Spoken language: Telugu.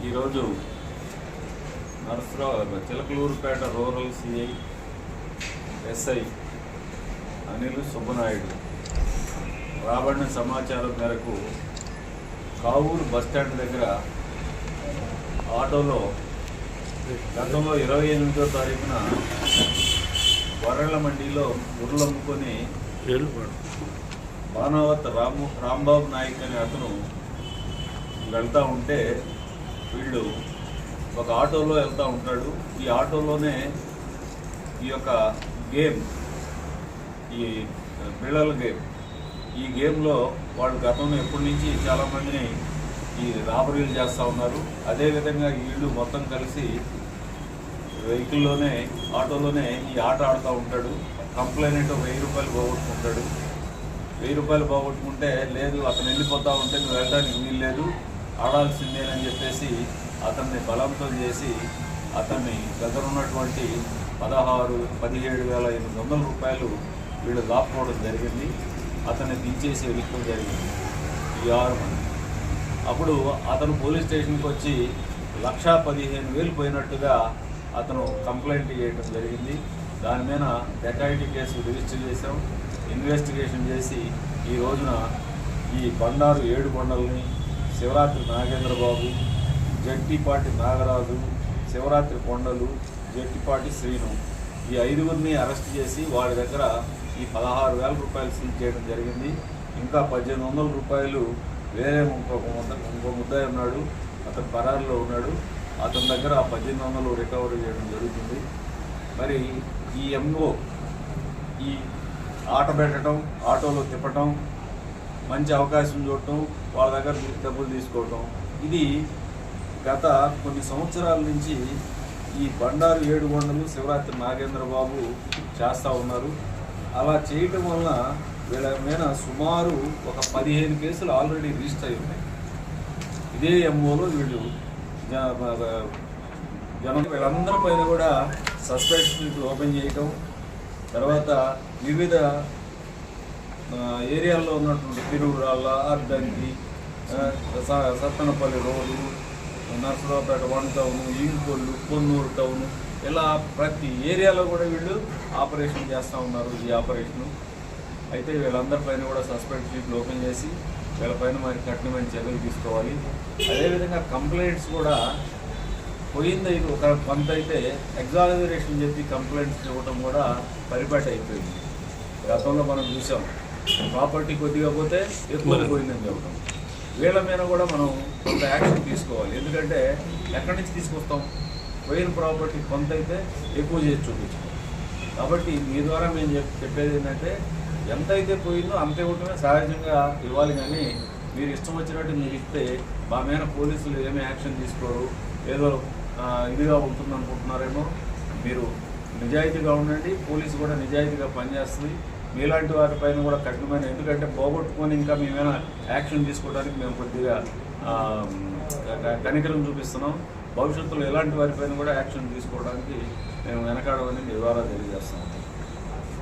ఈరోజు Chilakaluripet rural CI SI Anil Subbanaidu రాబడిన సమాచారం మేరకు కావూరు బస్టాండ్ దగ్గర ఆటోలో గతంలో 28వ తారీఖున వరళ్ల మండీలో గుర్రెలు అమ్ముకొని బాణావత్ రాంబాబు నాయక్ అనే అతను వెళ్తూ ఉంటే వీళ్ళు ఒక ఆటోలో వెళ్తూ ఉంటాడు. ఈ ఆటోలోనే ఈ యొక్క గేమ్, ఈ పిల్లల గేమ్, ఈ గేమ్లో వాళ్ళు గతంలో ఎప్పటి నుంచి చాలామందిని ఈ రాబరీలు చేస్తూ ఉన్నారు. అదేవిధంగా వీళ్ళు మొత్తం కలిసి వెహికల్లోనే ఆటోలోనే ఈ ఆట ఆడుతూ ఉంటాడు. కంప్లైంట్ 1000 రూపాయలు పోగొట్టుకుంటాడు. 1000 రూపాయలు పోగొట్టుకుంటే లేదు అతను వెళ్ళిపోతూ ఉంటే నువ్వు వెళ్ళడానికి వీలు లేదు, ఆడాల్సిందేనని చెప్పేసి అతన్ని బలవంతం చేసి అతన్ని దగ్గర ఉన్నటువంటి 17,800 రూపాయలు వీళ్ళు లాక్కోవడం జరిగింది. అతన్ని దించేసి వెళ్ళిపోవడం జరిగింది ఈ 6 మంది. అప్పుడు అతను పోలీస్ స్టేషన్కి వచ్చి 1,15,000 పోయినట్టుగా అతను కంప్లైంట్ చేయడం జరిగింది. దాని మీద డెకాయిటీ కేసు రిజిస్టర్ చేశాం. ఇన్వెస్టిగేషన్ చేసి ఈ రోజున ఈ బండారు 7 కొండల్ని, శివరాత్రి నాగేంద్రబాబు, జట్టిపాటి నాగరాజు, శివరాత్రి కొండలు, జట్టిపాటి శ్రీను, ఈ 5గురిని అరెస్ట్ చేసి వాళ్ళ దగ్గర ఈ 16,000 రూపాయలు సీజ్ చేయడం జరిగింది. ఇంకా 1,800 రూపాయలు వేరే ఇంకో ముద్దాయి ఉన్నాడు, అతను పరారులో ఉన్నాడు. అతని దగ్గర 1,800 రికవరీ చేయడం జరుగుతుంది. మరి ఈ ఎంఓ ఈ ఆట పెట్టడం, ఆటోలో తిప్పటం, మంచి అవకాశం చూడటం, వాళ్ళ దగ్గర డబ్బులు తీసుకోవటం, ఇది గత కొన్ని సంవత్సరాల నుంచి ఈ బండారు 7 కొండలు, శివరాత్రి నాగేంద్రబాబు చేస్తూ ఉన్నారు. అలా చేయటం వలన వీళ్ళ మీద సుమారు ఒక 15 కేసులు ఆల్రెడీ రిజిస్టర్ అయి ఉన్నాయి. ఇదే ఎంఓలో వీళ్ళు వీళ్ళందరి పైన కూడా సస్పెక్ట్ షీట్లు ఓపెన్ చేయటం, తర్వాత వివిధ ఏరియాల్లో ఉన్నటువంటి తిరువురాళ్ళ, Addanki, Sattenapalli road, Narasaraopet 1 town, Inkollu, Ponnuru town, ఇలా ప్రతి ఏరియాలో కూడా వీళ్ళు ఆపరేషన్ చేస్తూ ఉన్నారు. ఈ ఆపరేషను అయితే వీళ్ళందరిపైన కూడా సస్పెక్ట్ షీట్లు ఓపెన్ చేసి వీళ్ళపైన మరి కఠినమైన చర్యలు తీసుకోవాలి. అదేవిధంగా కంప్లైంట్స్ కూడా పోయింది ఒక కొంత అయితే ఎగ్జాగరేషన్ చెప్పి కంప్లైంట్స్ ఇవ్వటం కూడా పరిపాటి అయిపోయింది. గతంలో మనం చూసాం, ప్రాపర్టీ కొద్దిగా పోతే ఎక్కువ పోయిందని చెప్పడం. వీళ్ళ మీద కూడా మనం కొంత యాక్షన్ తీసుకోవాలి. ఎందుకంటే ఎక్కడి నుంచి తీసుకొస్తాం, పోయిన ప్రాపర్టీ కొంత అయితే ఎక్కువ చేసి చూపించుకోవాలి. కాబట్టి మీ ద్వారా మేము చెప్పేది ఏంటంటే ఎంతైతే పోయిందో అంతే ఇవ్వటమే సహజంగా ఇవ్వాలి. కానీ మీరు ఇష్టం వచ్చినట్టు మీరు ఇస్తే మా మీద పోలీసులు ఏమీ యాక్షన్ తీసుకోరు, ఏదో ఇదిగా ఉంటుంది అనుకుంటున్నారేమో. మీరు నిజాయితీగా ఉండండి, పోలీసు కూడా నిజాయితీగా పనిచేస్తుంది. మీలాంటి వాటిపైన కూడా కఠినమైన, ఎందుకంటే పోగొట్టుకొని ఇంకా మేమైనా యాక్షన్ తీసుకోవడానికి మేము కొద్దిగా కనికరం చూపిస్తున్నాం. భవిష్యత్తులో ఎలాంటి వారిపైన కూడా యాక్షన్ తీసుకోవడానికి మేము వెనకాడమని మీ ద్వారా తెలియజేస్తాం.